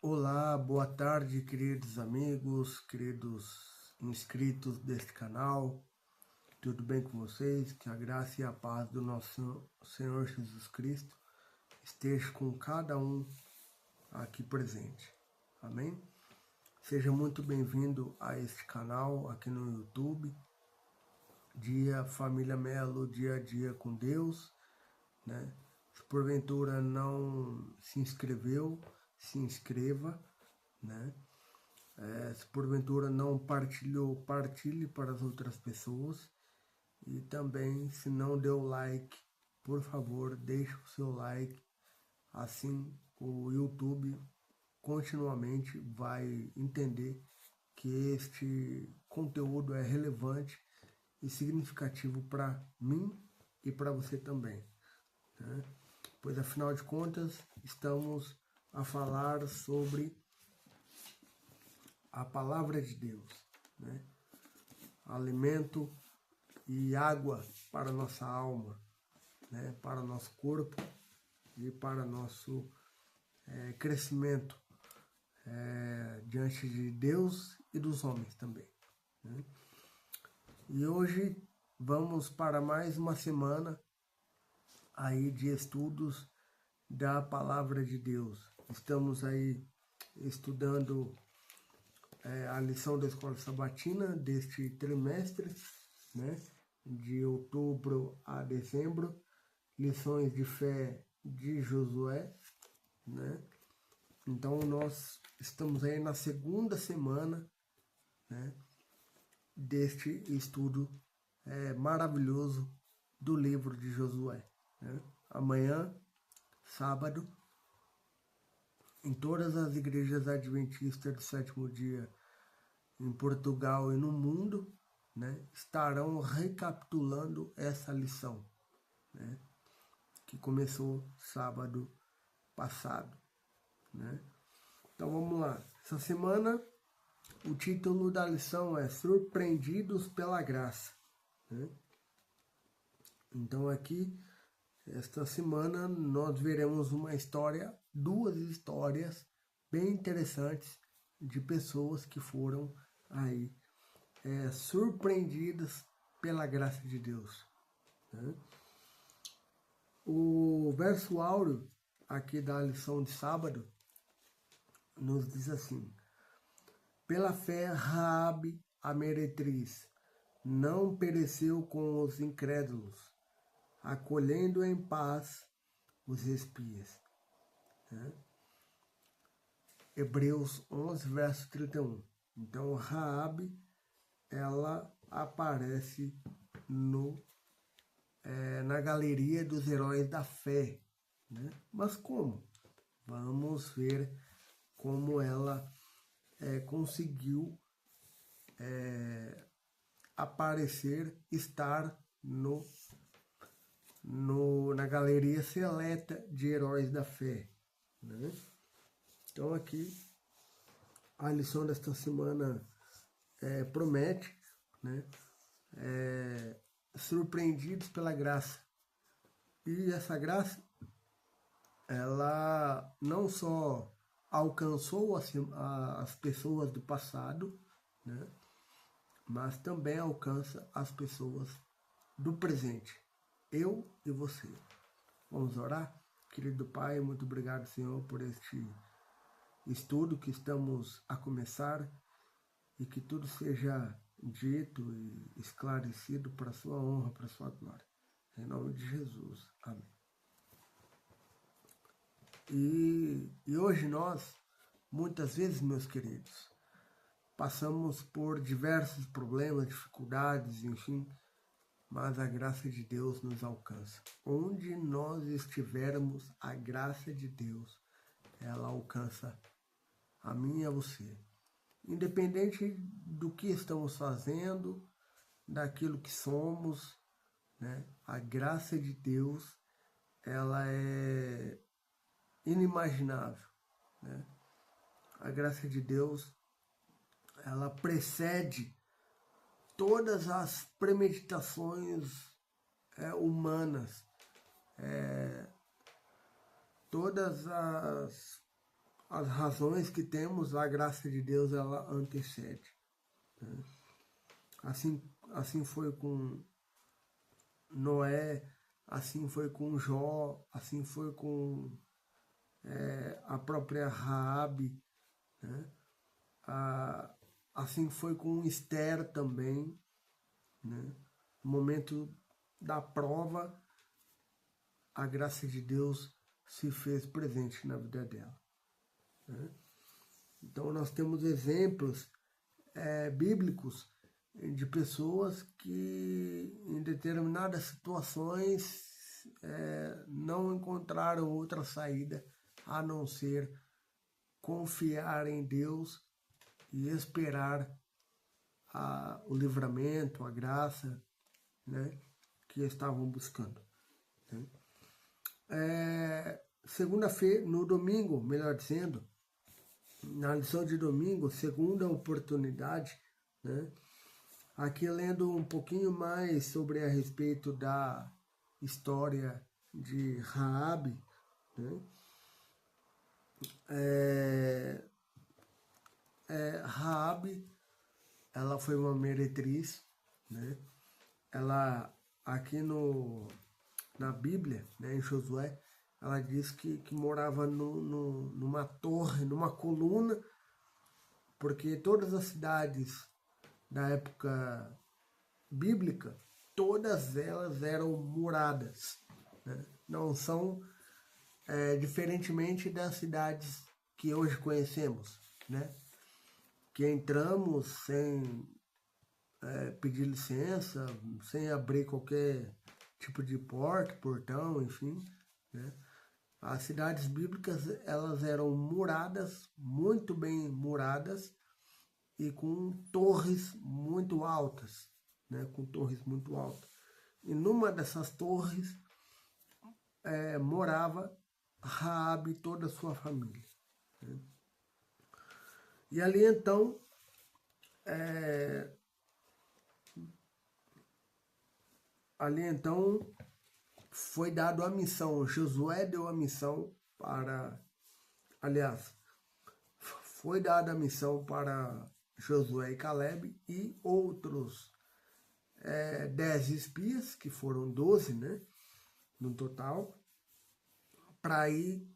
Olá, boa tarde, queridos amigos, queridos inscritos deste canal. Tudo bem com vocês? Que a graça e a paz do nosso Senhor Jesus Cristo esteja com cada um aqui presente. Amém? Seja muito bem-vindo a este canal aqui no YouTube. Dia Família Melo, dia a dia com Deus, né? Se porventura não se inscreveu, se inscreva, né? Se porventura não partilhou, partilhe para as outras pessoas. E também, se não deu like, por favor, deixe o seu like. Assim, o YouTube continuamente vai entender que este conteúdo é relevante e significativo para mim e para você também, né? Pois, afinal de contas, estamos a falar sobre a palavra de Deus, né? Alimento e água para nossa alma, né? Para nosso corpo e para nosso crescimento diante de Deus e dos homens também, né? E hoje vamos para mais uma semana aí de estudos da palavra de Deus. Estamos aí estudando a lição da Escola Sabatina deste trimestre, né, de outubro a dezembro, lições de fé de Josué, né? Então nós estamos aí na segunda semana, né, deste estudo maravilhoso do livro de Josué, né? Amanhã, sábado, em todas as igrejas adventistas do sétimo dia em Portugal e no mundo, né, estarão recapitulando essa lição, né, que começou sábado passado, né? Então vamos lá. Essa semana o título da lição é Surpreendidos pela Graça, né? Então aqui, esta semana, nós veremos duas histórias bem interessantes de pessoas que foram aí surpreendidas pela graça de Deus, né? O verso áureo aqui da lição de sábado nos diz assim: pela fé, Raabe, a meretriz, não pereceu com os incrédulos, acolhendo em paz os espias, né? Hebreus 11, verso 31. Então, Raabe, ela aparece na galeria dos heróis da fé, né? Mas como? Vamos ver como ela conseguiu aparecer, estar na galeria seleta de heróis da fé, né? Então aqui a lição desta semana promete, né? Surpreendidos pela graça. E essa graça, ela não só alcançou as pessoas do passado, né, mas também alcança as pessoas do presente, eu e você. Vamos orar? Querido Pai, muito obrigado, Senhor, por este estudo que estamos a começar e que tudo seja dito e esclarecido para a sua honra, para a sua glória. Em nome de Jesus. Amém. E hoje nós, muitas vezes, meus queridos, passamos por diversos problemas, dificuldades, enfim, mas a graça de Deus nos alcança. Onde nós estivermos, a graça de Deus, ela alcança a mim e a você. Independente do que estamos fazendo, daquilo que somos, né? A graça de Deus, ela é inimaginável, né? A graça de Deus, ela precede todas as premeditações humanas, todas as as razões que temos, a graça de Deus ela antecede. Né? Assim foi com Noé, assim foi com Jó, assim foi com a própria Raabe, né? Assim foi com Esther também, né? No momento da prova, a graça de Deus se fez presente na vida dela. Né? Então nós temos exemplos bíblicos de pessoas que em determinadas situações não encontraram outra saída a não ser confiar em Deus e esperar o livramento, a graça, né, que estavam buscando. Né? Segunda-feira, no domingo, melhor dizendo, na lição de domingo, segunda oportunidade, né? Aqui lendo um pouquinho mais sobre a respeito da história de Raabe, né? Raabe, ela foi uma meretriz, né? Ela, aqui na Bíblia, né, em Josué, ela diz que morava numa torre, numa coluna, porque todas as cidades da época bíblica, todas elas eram muradas. Né? Não são, diferentemente das cidades que hoje conhecemos, né? Que entramos sem pedir licença, sem abrir qualquer tipo de porta, portão, enfim. Né? As cidades bíblicas, elas eram muradas, muito bem muradas, e com torres muito altas, né? Com torres muito altas. E numa dessas torres morava Raabe e toda a sua família. Né? E ali então, foi dado a missão, Josué deu a missão para, aliás, foi dada a missão para Josué e Caleb e outros 10 espias, que foram 12, né, no total, para ir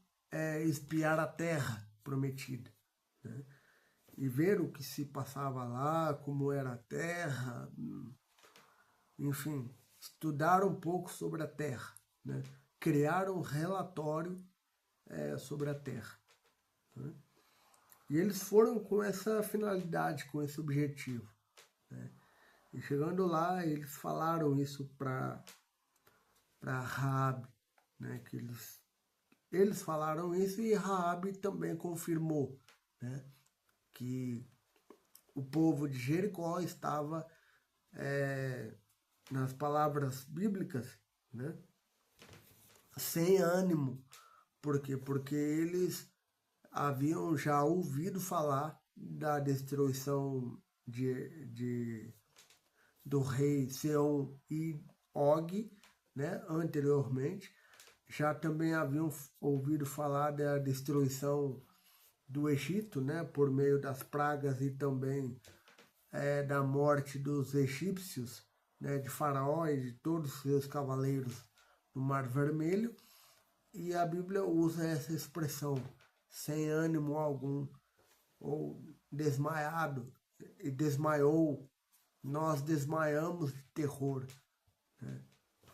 espiar a terra prometida, né, e ver o que se passava lá, como era a terra, enfim, estudar um pouco sobre a terra, né, criar um relatório sobre a terra. Né. E eles foram com essa finalidade, com esse objetivo. Né? E chegando lá, eles falaram isso para Raabe, né? Que eles falaram isso e Raabe também confirmou, né? Que o povo de Jericó estava, nas palavras bíblicas, né? Sem ânimo. Por quê? Porque eles haviam já ouvido falar da destruição do rei Seom e Og, né, anteriormente. Já também haviam ouvido falar da destruição do Egito, né, por meio das pragas e também da morte dos egípcios, né, de Faraó e de todos os seus cavaleiros no Mar Vermelho. E a Bíblia usa essa expressão, sem ânimo algum, ou desmaiado, e desmaiou, nós desmaiamos de terror, né,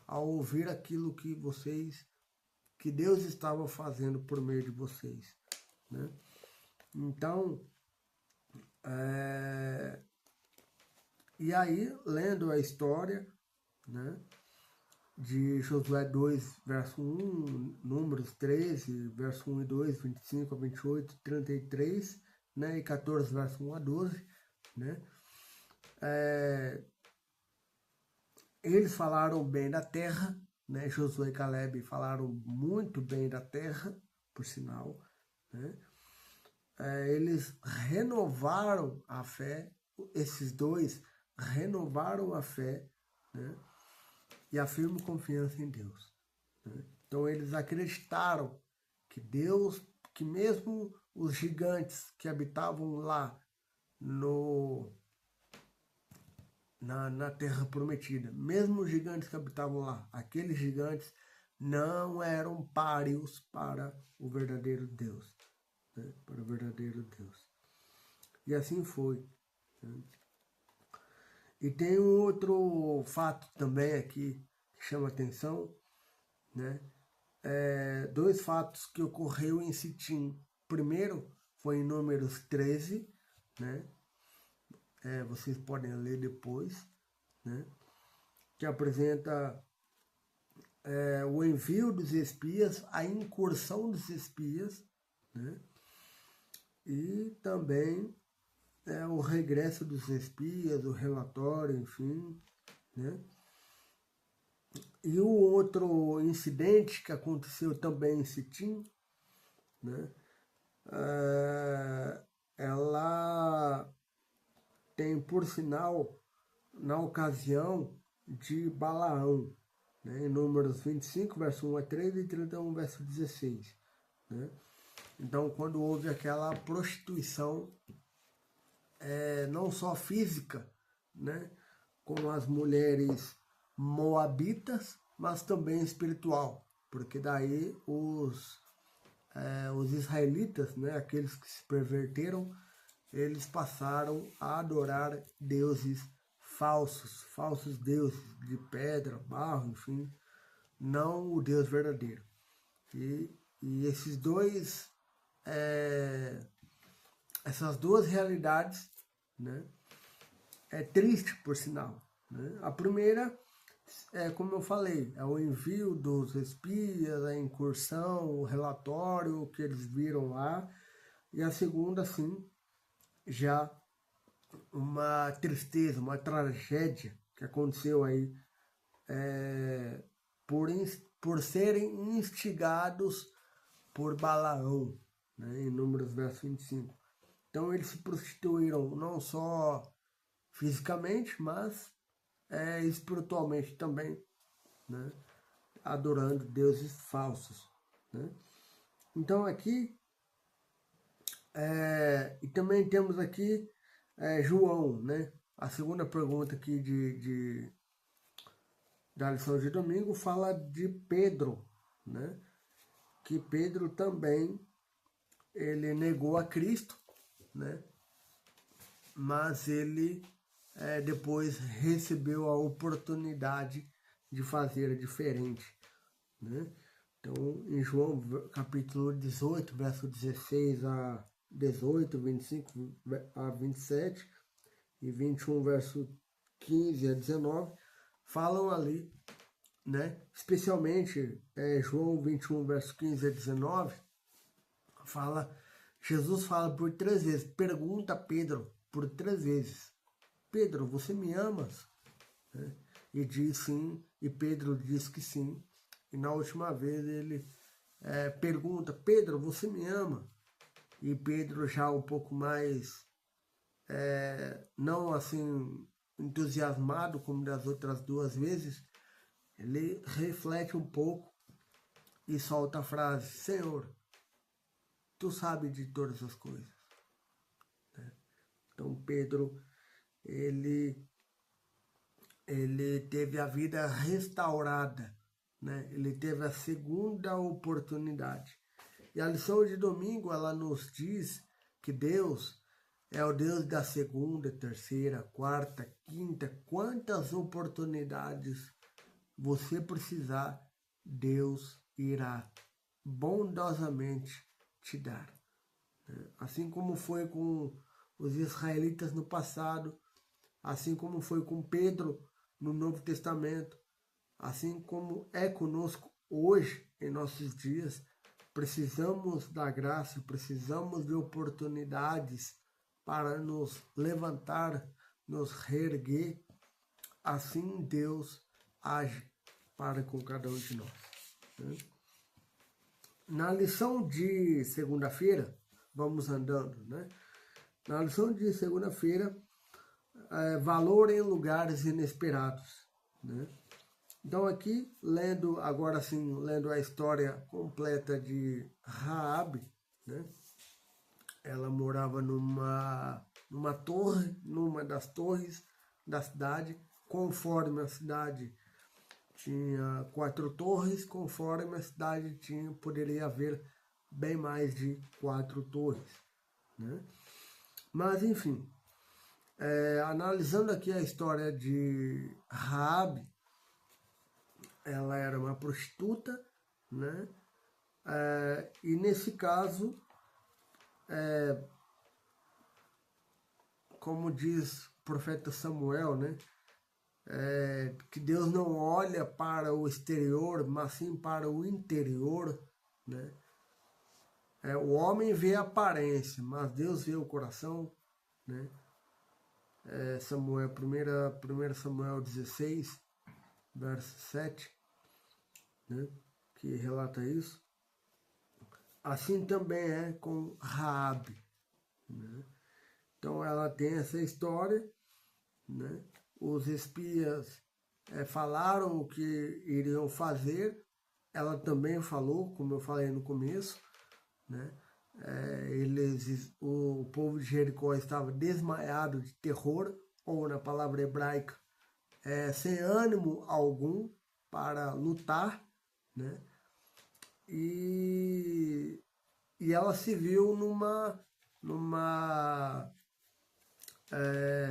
ao ouvir aquilo que Deus estava fazendo por meio de vocês. Né? Então, e aí, lendo a história, né, de Josué 2, verso 1, Números 13, verso 1 e 2, 25 a 28, 33, né, e 14, verso 1 a 12, né, eles falaram bem da terra, né, Josué e Caleb falaram muito bem da terra, por sinal, né, eles renovaram a fé, esses dois renovaram a fé, né, e a firme confiança em Deus. Né? Então eles acreditaram que Deus, que mesmo os gigantes que habitavam lá na Terra Prometida, mesmo os gigantes que habitavam lá, aqueles gigantes não eram páreos para o verdadeiro Deus, né? Para o verdadeiro Deus. E assim foi. Né? E tem um outro fato também aqui que chama atenção, né? Dois fatos que ocorreu em Sitim. Primeiro foi em Números 13, né? Vocês podem ler depois, né? Que apresenta o envio dos espias, a incursão dos espias, né? E também o regresso dos espias, o relatório, enfim, né? E o outro incidente que aconteceu também em Sitim, né? Ela tem, por sinal, na ocasião de Balaão, né? Em Números 25, verso 1 a 3 e 31, verso 16. Né? Então, quando houve aquela prostituição, não só física, né? Com as mulheres moabitas, mas também espiritual, porque daí os israelitas, né, aqueles que se perverteram, eles passaram a adorar deuses falsos deuses de pedra, barro, enfim, não o Deus verdadeiro. E esses dois, essas duas realidades, né, é triste, por sinal. Né? A primeira como eu falei, é o envio dos espias, a incursão, o relatório que eles viram lá. E a segunda, sim, já uma tristeza, uma tragédia que aconteceu aí por serem instigados por Balaão, né, em Números verso 25. Então eles se prostituíram não só fisicamente, mas espiritualmente também, né, adorando deuses falsos. Né? Então aqui, e também temos aqui João, né? A segunda pergunta aqui da lição de domingo fala de Pedro, né? Que Pedro também, ele negou a Cristo, né? Mas ele depois recebeu a oportunidade de fazer diferente, né? Então, em João capítulo 18, verso 16 a 18, 25 a 27 e 21, verso 15 a 19, falam ali, né? Especialmente João 21, verso 15 a 19, Jesus fala por 3 vezes, pergunta a Pedro por 3 vezes, Pedro, você me amas? Né? E diz sim, e Pedro diz que sim. E na última vez ele pergunta, Pedro, você me ama? E Pedro já um pouco mais, não assim entusiasmado como das outras 2 vezes, ele reflete um pouco e solta a frase, Senhor, tu sabes de todas as coisas. Então Pedro, ele teve a vida restaurada, né? Ele teve a segunda oportunidade. E a lição de domingo, ela nos diz que Deus é o Deus da segunda, terceira, quarta, quinta. Quantas oportunidades você precisar, Deus irá bondosamente te dar. Assim como foi com os israelitas no passado, assim como foi com Pedro no Novo Testamento, assim como é conosco hoje, em nossos dias, precisamos da graça, precisamos de oportunidades para nos levantar, nos reerguer. Assim Deus age para com cada um de nós. Né? Na lição de segunda-feira, vamos andando, né? Na lição de segunda-feira, valor em lugares inesperados, né? Então aqui, lendo a história completa de Raabe, né? ela morava numa torre, numa das torres da cidade, conforme a cidade tinha 4 torres, conforme a cidade poderia haver bem mais de 4 torres, né? Mas, enfim, analisando aqui a história de Raabe, ela era uma prostituta, né? E nesse caso, como diz o profeta Samuel, né? Que Deus não olha para o exterior, mas sim para o interior, né? O homem vê a aparência, mas Deus vê o coração, né? Samuel, 1 Samuel 16, verso 7, né? Que relata isso. Assim também é com Raabe, né? Então ela tem essa história, né? Os espias falaram o que iriam fazer, ela também falou, como eu falei no começo, né? O povo de Jericó estava desmaiado de terror, ou na palavra hebraica, sem ânimo algum para lutar, né? E ela se viu numa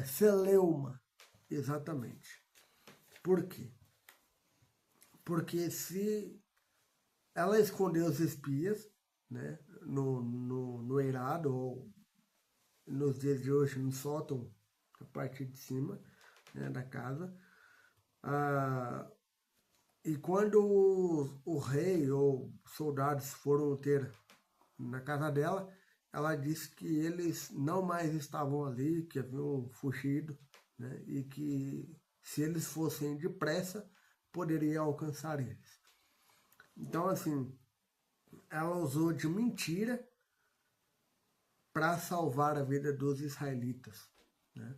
celeuma, exatamente. Por quê? Porque se ela escondeu os espias, né, no eirado, ou nos dias de hoje no sótão, a parte de cima, né, da casa, e quando o rei ou soldados foram ter na casa dela, ela disse que eles não mais estavam ali, que haviam fugido, né, e que se eles fossem depressa, poderia alcançar eles. Então, assim, ela usou de mentira para salvar a vida dos israelitas, né?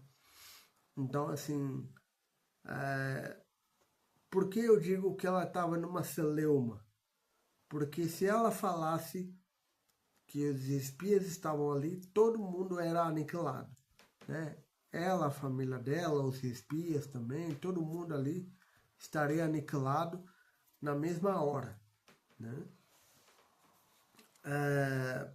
Então, assim, por que eu digo que ela estava numa celeuma? Porque se ela falasse que os espias estavam ali, todo mundo era aniquilado, né? Ela, a família dela, os espias também, todo mundo ali estaria aniquilado na mesma hora, né?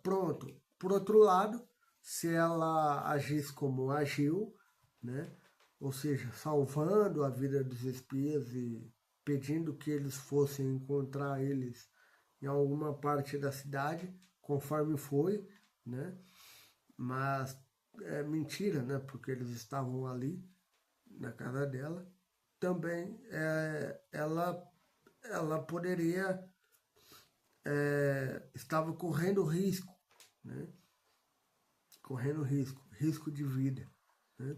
Pronto. Por outro lado, se ela agisse como agiu, né? Ou seja, salvando a vida dos espias e pedindo que eles fossem encontrar eles em alguma parte da cidade, conforme foi, né? Mas é mentira, né? Porque eles estavam ali na casa dela. Também ela poderia estava correndo risco, né? Correndo risco de vida, né?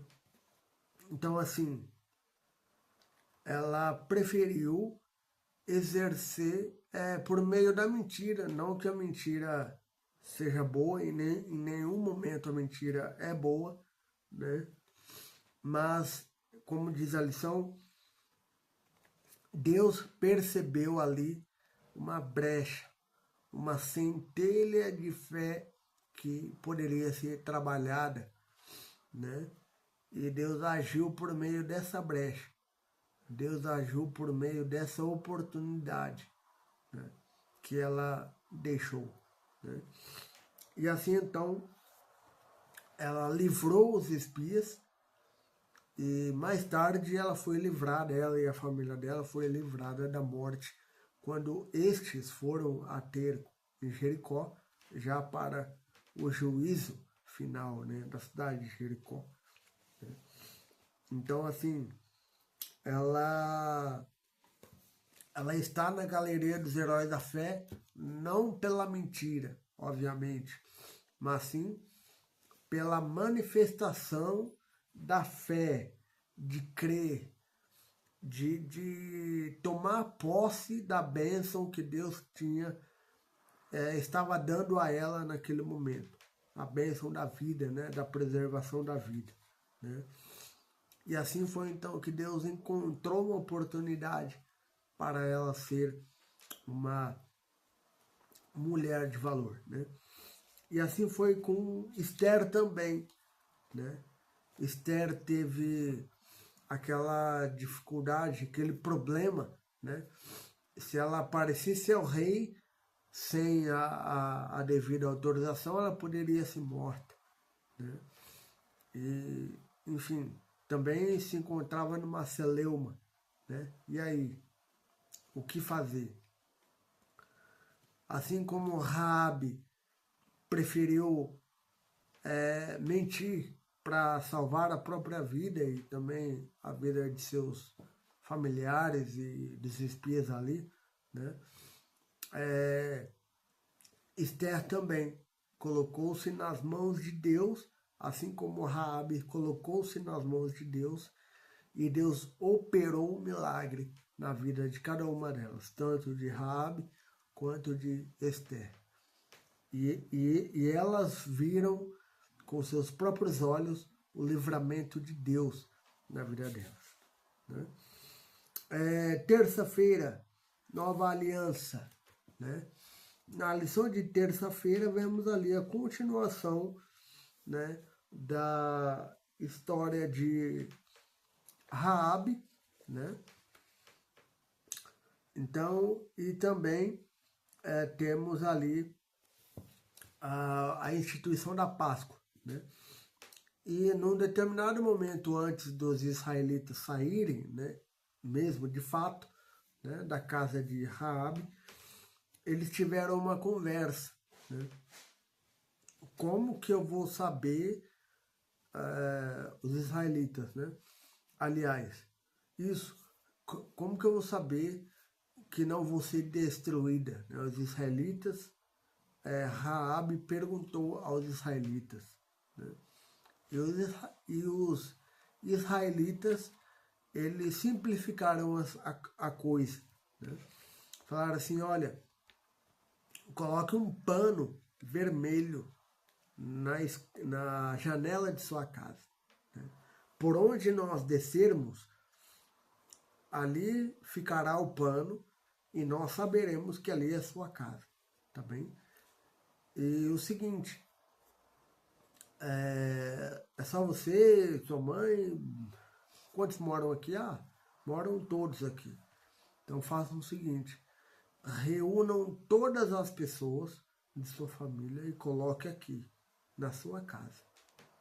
Então, assim, ela preferiu exercer por meio da mentira, não que a mentira seja boa, e nem, em nenhum momento a mentira é boa, né? Mas, como diz a lição, Deus percebeu ali uma brecha, uma centelha de fé que poderia ser trabalhada, né? E Deus agiu por meio dessa brecha. Deus agiu por meio dessa oportunidade, né, que ela deixou, né? E assim, então, ela livrou os espias e mais tarde ela foi livrada, ela e a família dela foi livrada da morte quando estes foram a ter em Jericó, já para o juízo final, né, da cidade de Jericó. Então, assim, ela está na galeria dos heróis da fé, não pela mentira, obviamente, mas sim pela manifestação da fé, de crer, de tomar posse da bênção que Deus estava dando a ela naquele momento, a bênção da vida, né, da preservação da vida, né? E assim foi então que Deus encontrou uma oportunidade para ela ser uma mulher de valor, né? E assim foi com Esther também, né? Esther teve aquela dificuldade, aquele problema, né? Se ela aparecesse ao rei sem a devida autorização, ela poderia ser morta, né? E, enfim, também se encontrava numa celeuma, né? E aí, o que fazer? Assim como Raabe preferiu mentir para salvar a própria vida e também a vida de seus familiares e dos espias ali, né? Esther também colocou-se nas mãos de Deus, assim como Raabe colocou-se nas mãos de Deus, e Deus operou um milagre na vida de cada uma delas, tanto de Raabe quanto de Esther. E elas viram com seus próprios olhos o livramento de Deus na vida delas, né? Terça-feira, nova aliança, né? Na lição de terça-feira vemos ali a continuação, né, da história de Raabe, né? Então, e também temos ali a instituição da Páscoa, né? E num determinado momento antes dos israelitas saírem, né, mesmo de fato, né, da casa de Raabe, eles tiveram uma conversa, né? Como que eu vou saber os israelitas, né? Aliás, isso, como que eu vou saber que não vou ser destruída, né? Os israelitas, Raabe perguntou aos israelitas, né? E os israelitas, eles simplificaram a coisa, né? Falaram assim, olha, coloque um pano vermelho na janela de sua casa, né? Por onde nós descermos, ali ficará o pano e nós saberemos que ali é a sua casa, tá bem? E o seguinte, é só você, sua mãe, quantos moram aqui? Ah, moram todos aqui. Então façam o seguinte, reúnam todas as pessoas de sua família e coloque aqui, na sua casa,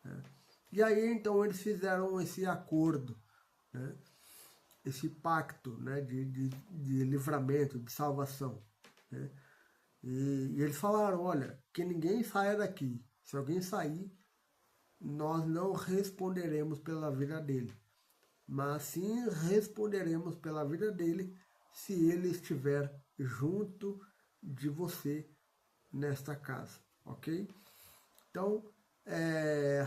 né? E aí então eles fizeram esse acordo, né? Esse pacto, né? de livramento, de salvação, né? E eles falaram, olha, que ninguém saia daqui. Se alguém sair, nós não responderemos pela vida dele, mas sim responderemos pela vida dele se ele estiver junto de você nesta casa, ok? Então,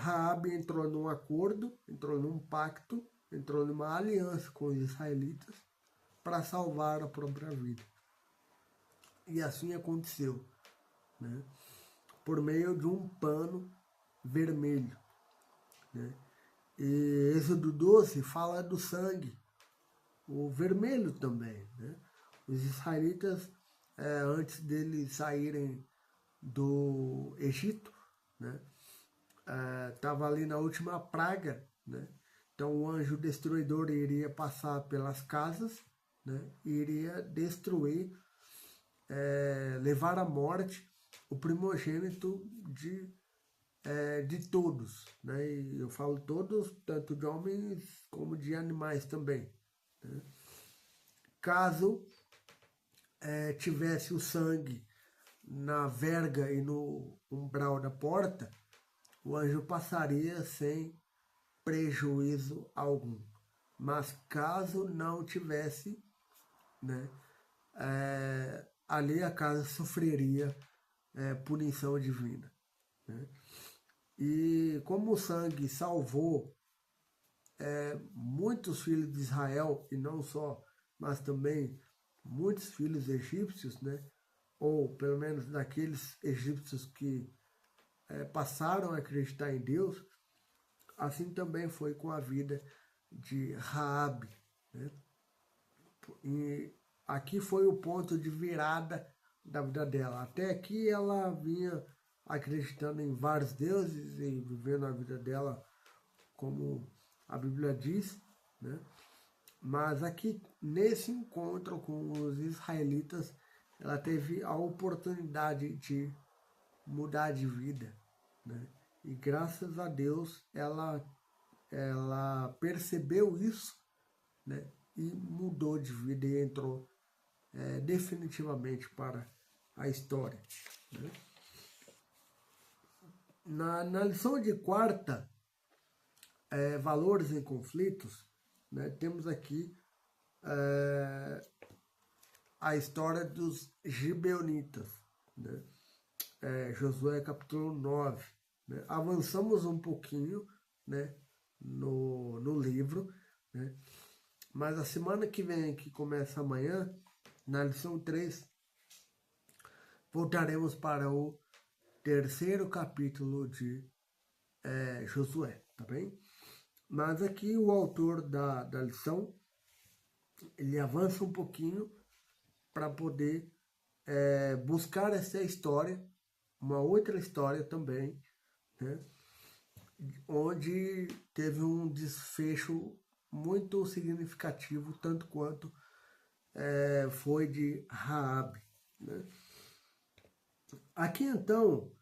Raabe entrou num acordo, entrou num pacto, entrou numa aliança com os israelitas para salvar a própria vida. E assim aconteceu, né? Por meio de um pano vermelho, né? E Êxodo 12 fala do sangue, o vermelho também, né? Os israelitas, antes deles saírem do Egito, né? Estava ali na última praga, né? Então o anjo destruidor iria passar pelas casas, né? E iria destruir, levar à morte o primogênito de todos, né? E eu falo todos, tanto de homens como de animais também, né? Caso tivesse o sangue na verga e no umbral da porta, o anjo passaria sem prejuízo algum. Mas caso não tivesse, né, ali a casa sofreria punição divina, né? E como o sangue salvou muitos filhos de Israel, e não só, mas também muitos filhos egípcios, né? Ou pelo menos daqueles egípcios que passaram a acreditar em Deus, assim também foi com a vida de Raabe, né? E aqui foi o ponto de virada da vida dela. Até aqui ela vinha acreditando em vários deuses e vivendo a vida dela como a Bíblia diz, né? Mas aqui, nesse encontro com os israelitas, ela teve a oportunidade de mudar de vida, né? E graças a Deus ela percebeu isso, né? E mudou de vida e entrou definitivamente para a história, né? Na lição de quarta, valores em conflitos, né, temos aqui a história dos gibeonitas, né? Josué capítulo 9. Né? Avançamos um pouquinho, né, no livro, né? Mas a semana que vem, que começa amanhã, na lição 3, voltaremos para o terceiro capítulo de Josué, tá bem? Mas aqui o autor da lição, ele avança um pouquinho para poder buscar essa história, uma outra história também, né? Onde teve um desfecho muito significativo, tanto quanto foi de Raabe, né? Aqui então,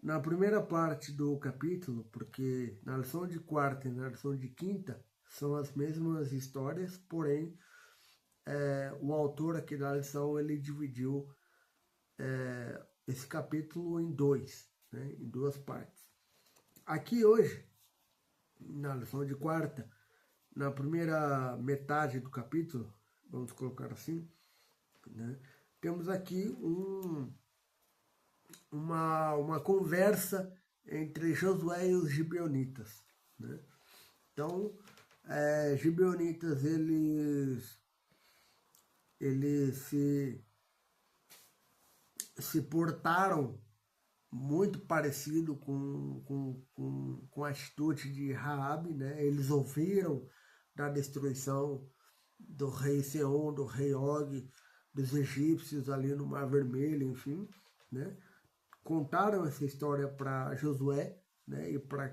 na primeira parte do capítulo, porque na lição de quarta e na lição de quinta são as mesmas histórias, porém o autor aqui da lição ele dividiu esse capítulo em dois, né, em duas partes. Aqui hoje, na lição de quarta, na primeira metade do capítulo, vamos colocar assim, né, temos aqui uma conversa entre Josué e os gibeonitas, né? Então, gibeonitas, eles se portaram muito parecido com a atitude de Raabe, né? Eles ouviram da destruição do rei Seom, do rei Og, dos egípcios ali no Mar Vermelho, enfim, né? Contaram essa história para Josué, né? E para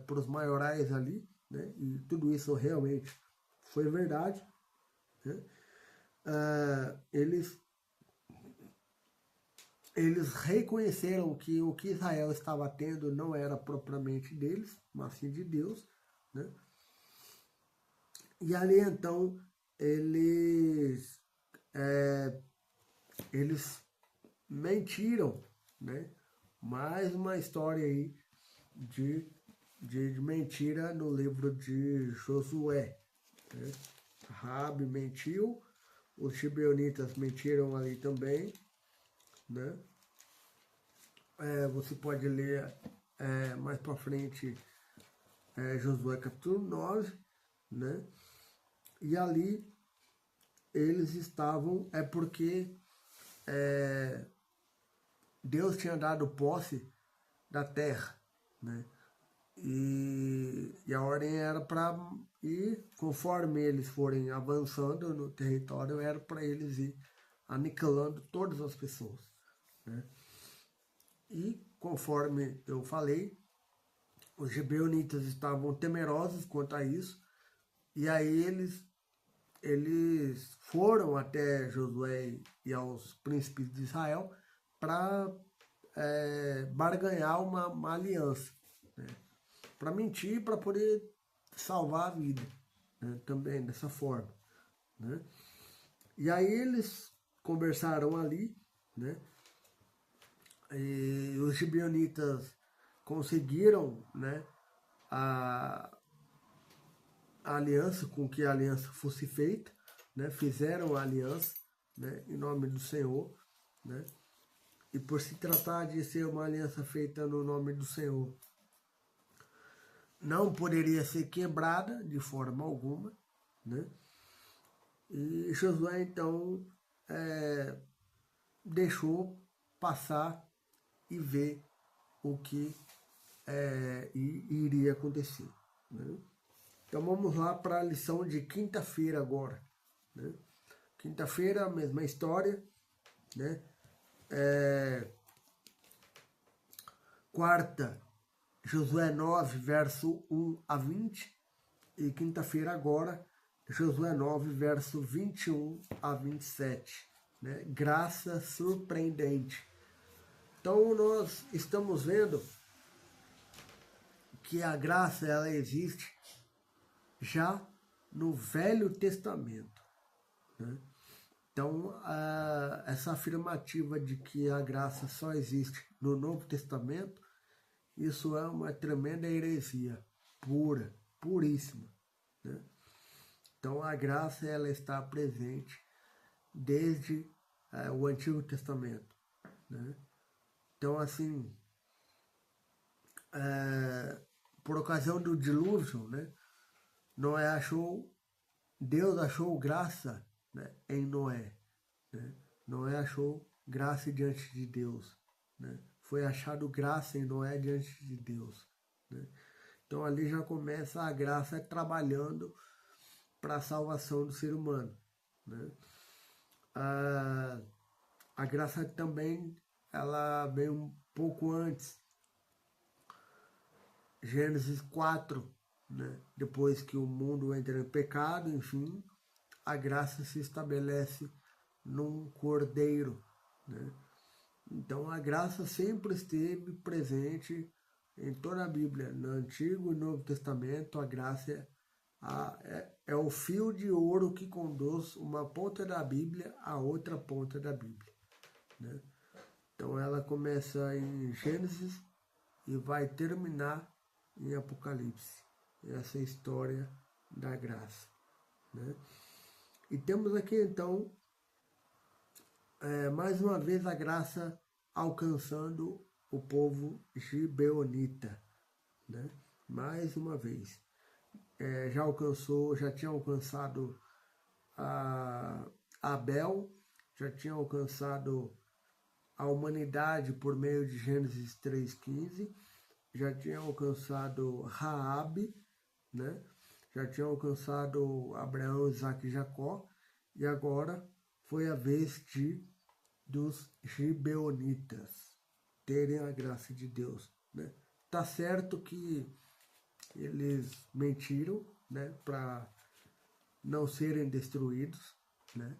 para os maiorais ali, né? E tudo isso realmente foi verdade, né? Eles reconheceram que o que Israel estava tendo não era propriamente deles, mas sim de Deus, né? E ali então eles mentiram, né? Mais uma história aí de mentira no livro de Josué, né? Raabe mentiu, os gibeonitas mentiram ali também, né? Você pode ler mais para frente Josué capítulo 9, né? E ali eles estavam, porque Deus tinha dado posse da terra, né? E a ordem era para ir, conforme eles forem avançando no território, era para eles ir aniquilando todas as pessoas, né? E conforme eu falei, os gibeonitas estavam temerosos quanto a isso, e aí eles foram até Josué e aos príncipes de Israel para barganhar uma aliança, né? Para mentir, para poder salvar a vida, né? Também dessa forma, né? E aí eles conversaram ali, né? E os gibeonitas conseguiram, né, a aliança, com que a aliança fosse feita, né? Fizeram a aliança, né, em nome do Senhor, né? E por se tratar de ser uma aliança feita no nome do Senhor, não poderia ser quebrada de forma alguma, né? E Josué então deixou passar e ver o que iria acontecer, né? Então vamos lá para a lição de quinta-feira agora, né? Quinta-feira, a mesma história, né? quarta, Josué 9, verso 1 a 20. E quinta-feira agora, Josué 9, verso 21 a 27. Né? Graça surpreendente. Então nós estamos vendo que a graça ela existe já no Velho Testamento. Né? Então, essa afirmativa de que a graça só existe no Novo Testamento, isso é uma tremenda heresia, pura, puríssima. Né? Então, a graça ela está presente desde o Antigo Testamento. Né? Então, assim, por ocasião do dilúvio, né, Deus achou graça, né, em Noé. Né? Noé achou graça diante de Deus. Né? Foi achado graça em Noé diante de Deus. Né? Então ali já começa a graça trabalhando para a salvação do ser humano. Né? A graça também ela vem um pouco antes. Gênesis 4, né? Depois que o mundo entra em pecado, enfim, a graça se estabelece num cordeiro. Né? Então a graça sempre esteve presente em toda a Bíblia, no Antigo e Novo Testamento. A graça é o fio de ouro que conduz uma ponta da Bíblia à outra ponta da Bíblia. Né? Então ela começa em Gênesis e vai terminar em Apocalipse. Essa é a história da graça. Né? E temos aqui então, mais uma vez, a graça alcançando o povo gibeonita. Né? Mais uma vez. Já tinha alcançado Abel, já tinha alcançado a humanidade por meio de Gênesis 3,15, já tinha alcançado Raabe, né? Já tinha alcançado Abraão, Isaac e Jacó, e agora foi a vez dos gibeonitas terem a graça de Deus. Né? Tá certo que eles mentiram, né, para não serem destruídos, né?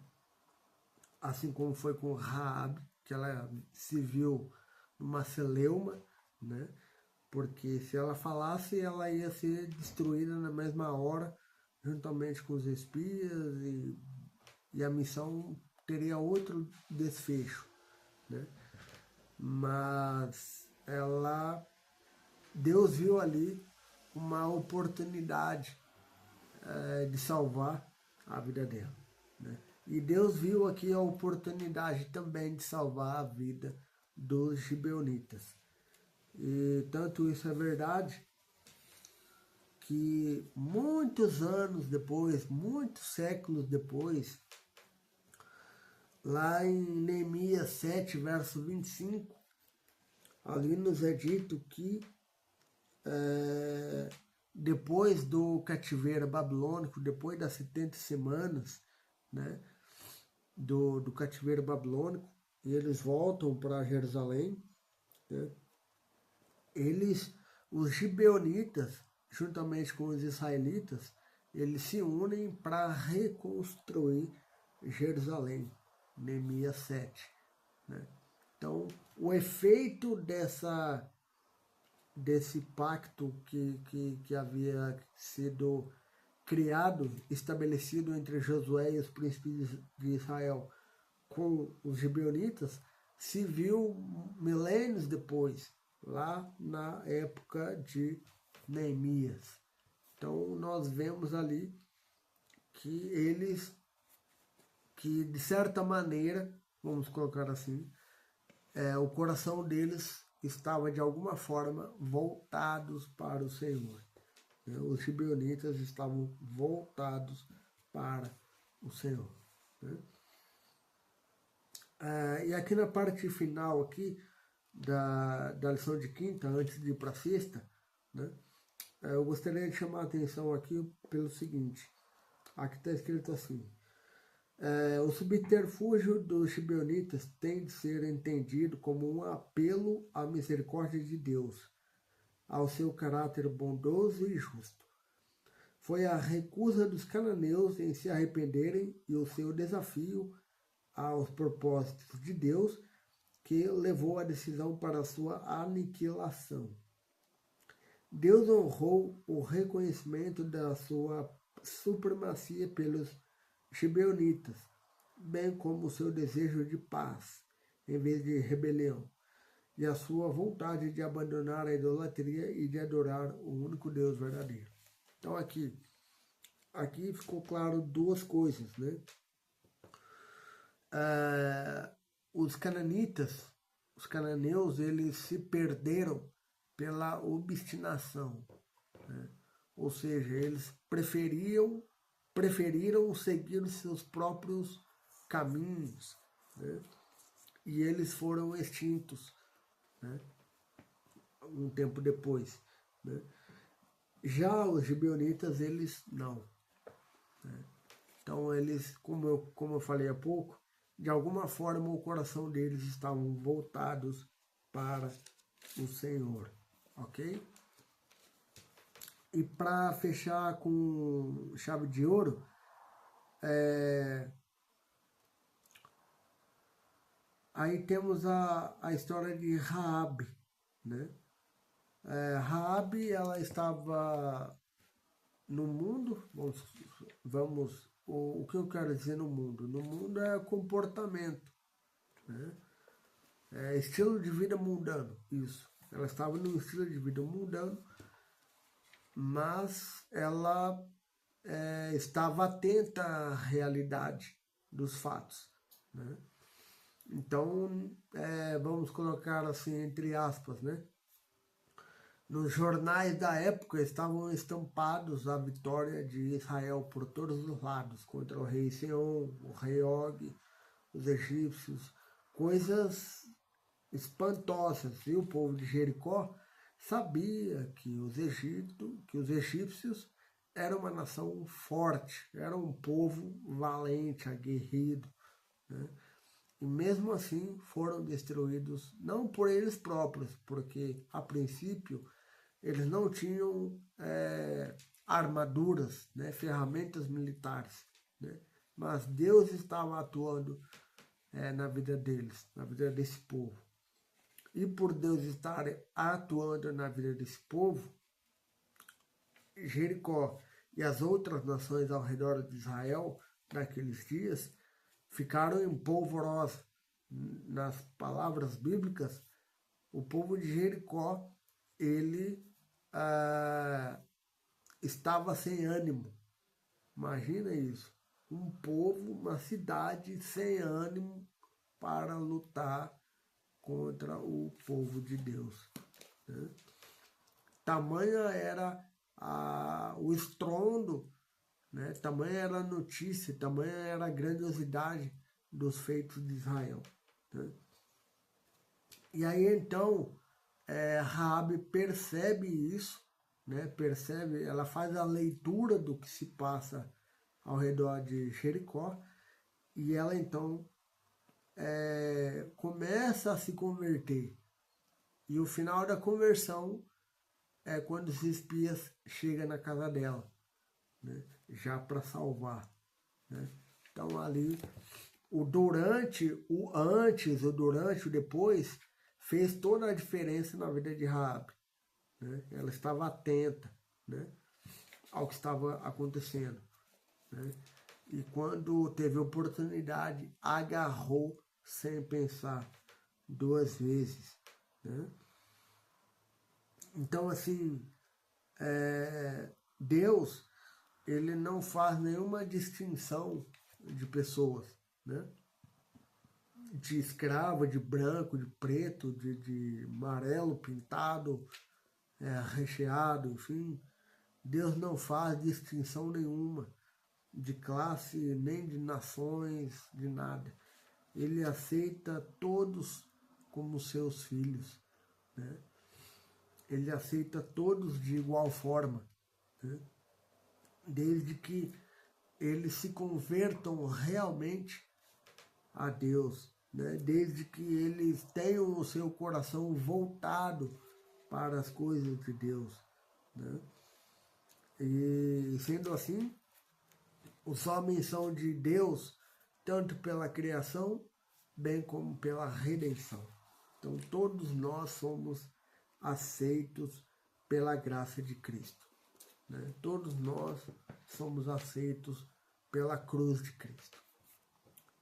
Assim como foi com Raabe, que ela se viu numa celeuma, né? Porque se ela falasse, ela ia ser destruída na mesma hora, juntamente com os espias, e a missão teria outro desfecho. Né? Mas Deus viu ali uma oportunidade de salvar a vida dela. Né? E Deus viu aqui a oportunidade também de salvar a vida dos gibeonitas. E tanto isso é verdade que muitos anos depois, muitos séculos depois, lá em Neemias 7, verso 25, ali nos é dito que depois do cativeiro babilônico, depois das 70 semanas, né, do cativeiro babilônico, e eles voltam para Jerusalém, né, os gibeonitas, juntamente com os israelitas, eles se unem para reconstruir Jerusalém, Neemias 7. Né? Então, o efeito desse pacto que havia sido criado, estabelecido entre Josué e os príncipes de Israel com os gibeonitas, se viu milênios depois, lá na época de Neemias. Então nós vemos ali que de certa maneira, vamos colocar assim, o coração deles estava de alguma forma voltados para o Senhor. Né? Os gibeonitas estavam voltados para o Senhor. Né? E aqui na parte final aqui da lição de quinta, antes de ir para a sexta, né, eu gostaria de chamar a atenção aqui pelo seguinte. Aqui está escrito assim: O subterfúgio dos gibeonitas tem de ser entendido como um apelo à misericórdia de Deus, ao seu caráter bondoso e justo. Foi a recusa dos cananeus em se arrependerem e o seu desafio aos propósitos de Deus que levou a decisão para sua aniquilação. Deus honrou o reconhecimento da sua supremacia pelos gibeonitas, bem como o seu desejo de paz, em vez de rebelião, e a sua vontade de abandonar a idolatria e de adorar o único Deus verdadeiro. Então aqui ficou claro duas coisas, né? Os cananeus, eles se perderam pela obstinação, né? Ou seja, eles preferiram seguir os seus próprios caminhos, né? E eles foram extintos, né? Um tempo depois, né? Já os gibeonitas, eles não, né? Então eles, como eu falei há pouco, de alguma forma o coração deles estavam voltados para o Senhor, ok? E para fechar com chave de ouro, aí temos a história de Raabe, né? Raabe, ela estava no mundo, o que eu quero dizer no mundo? No mundo é comportamento, né? Estilo de vida mundano, isso. Ela estava num estilo de vida mundano, mas ela estava atenta à realidade dos fatos, né? Então, vamos colocar assim, entre aspas, né? Nos jornais da época estavam estampados a vitória de Israel por todos os lados contra o rei Seom, o rei Og, os egípcios, coisas espantosas. E o povo de Jericó sabia que os egípcios eram uma nação forte, era um povo valente, aguerrido, né? E mesmo assim foram destruídos, não por eles próprios, porque a princípio eles não tinham armaduras, né, ferramentas militares, né? Mas Deus estava atuando na vida deles, na vida desse povo. E por Deus estar atuando na vida desse povo, Jericó e as outras nações ao redor de Israel, naqueles dias, ficaram em polvorosa. Nas palavras bíblicas, o povo de Jericó, ele estava sem ânimo. Imagina isso. Um povo, uma cidade sem ânimo para lutar contra o povo de Deus, né? Tamanha era o estrondo, né? Tamanha era a notícia, tamanha era a grandiosidade dos feitos de Israel, né? E aí então Raabe percebe isso, né? Percebe, ela faz a leitura do que se passa ao redor de Jericó e ela então começa a se converter. E o final da conversão é quando os espias chegam na casa dela, né? Já para salvar, né? Então ali o durante, o antes, o durante, o depois fez toda a diferença na vida de Raabe, né? Ela estava atenta, né, ao que estava acontecendo, né? E quando teve oportunidade, agarrou sem pensar duas vezes, né? Então, assim, Deus, ele não faz nenhuma distinção de pessoas, né? De escravo, de branco, de preto, de amarelo, pintado, recheado, enfim. Deus não faz distinção nenhuma de classe, nem de nações, de nada. Ele aceita todos como seus filhos, né? Ele aceita todos de igual forma, né? Desde que eles se convertam realmente a Deus, né? Desde que eles tenham o seu coração voltado para as coisas de Deus, né? E sendo assim, os homens são de Deus tanto pela criação, bem como pela redenção. Então todos nós somos aceitos pela graça de Cristo, né? Todos nós somos aceitos pela cruz de Cristo.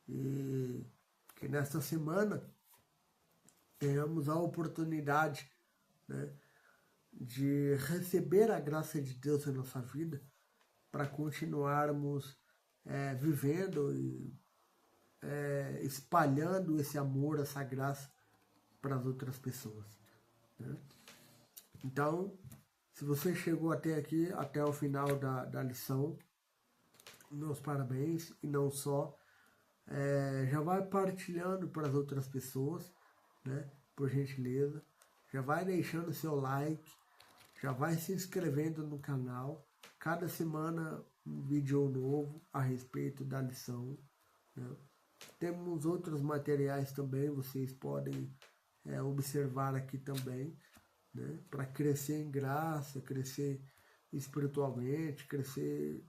E que nesta semana tenhamos a oportunidade, né, de receber a graça de Deus em nossa vida para continuarmos vivendo e espalhando esse amor, essa graça para as outras pessoas, né? Então, se você chegou até aqui, até o final da lição, meus parabéns, e não só, já vai partilhando para as outras pessoas, né, por gentileza, já vai deixando seu like, já vai se inscrevendo no canal, cada semana um vídeo novo a respeito da lição, né? Temos outros materiais também, vocês podem observar aqui também, né, para crescer em graça, crescer espiritualmente, crescer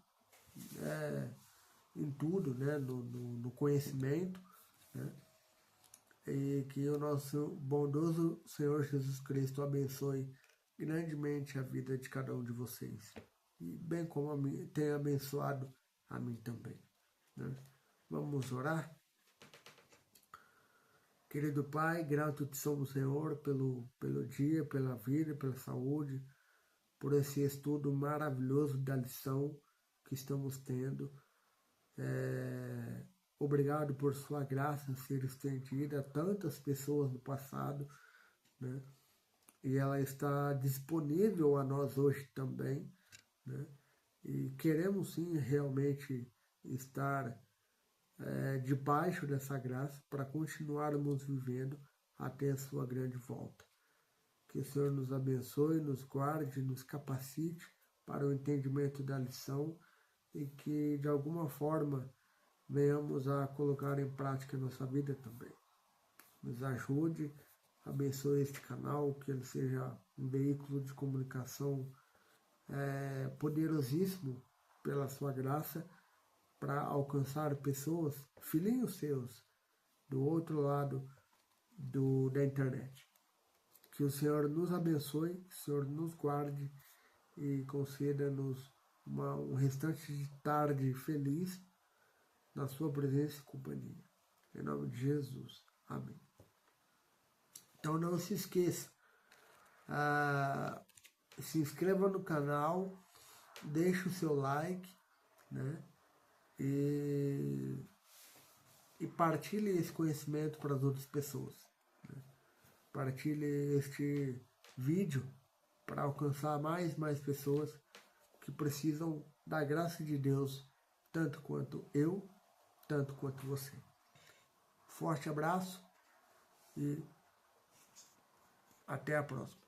em tudo, né, no conhecimento, né, e que o nosso bondoso Senhor Jesus Cristo abençoe grandemente a vida de cada um de vocês, e bem como tem abençoado a mim também, né? Vamos orar? Querido Pai, grato te somos, Senhor, pelo dia, pela vida, pela saúde, por esse estudo maravilhoso da lição que estamos tendo. Obrigado por sua graça ser estendida a tantas pessoas no passado, né? E ela está disponível a nós hoje também, né? E queremos sim realmente estar debaixo dessa graça para continuarmos vivendo até a sua grande volta. Que o Senhor nos abençoe, nos guarde, nos capacite para o entendimento da lição e que de alguma forma venhamos a colocar em prática a nossa vida também. Nos ajude, abençoe este canal, que ele seja um veículo de comunicação poderosíssimo pela sua graça, para alcançar pessoas, filhinhos seus, do outro lado da internet. Que o Senhor nos abençoe, que o Senhor nos guarde e conceda-nos um restante de tarde feliz na sua presença e companhia. Em nome de Jesus. Amém. Então não se esqueça, se inscreva no canal, deixe o seu like, né? E partilhe esse conhecimento para as outras pessoas, né? Partilhe este vídeo para alcançar mais pessoas que precisam da graça de Deus, tanto quanto eu, tanto quanto você. Forte abraço e até a próxima.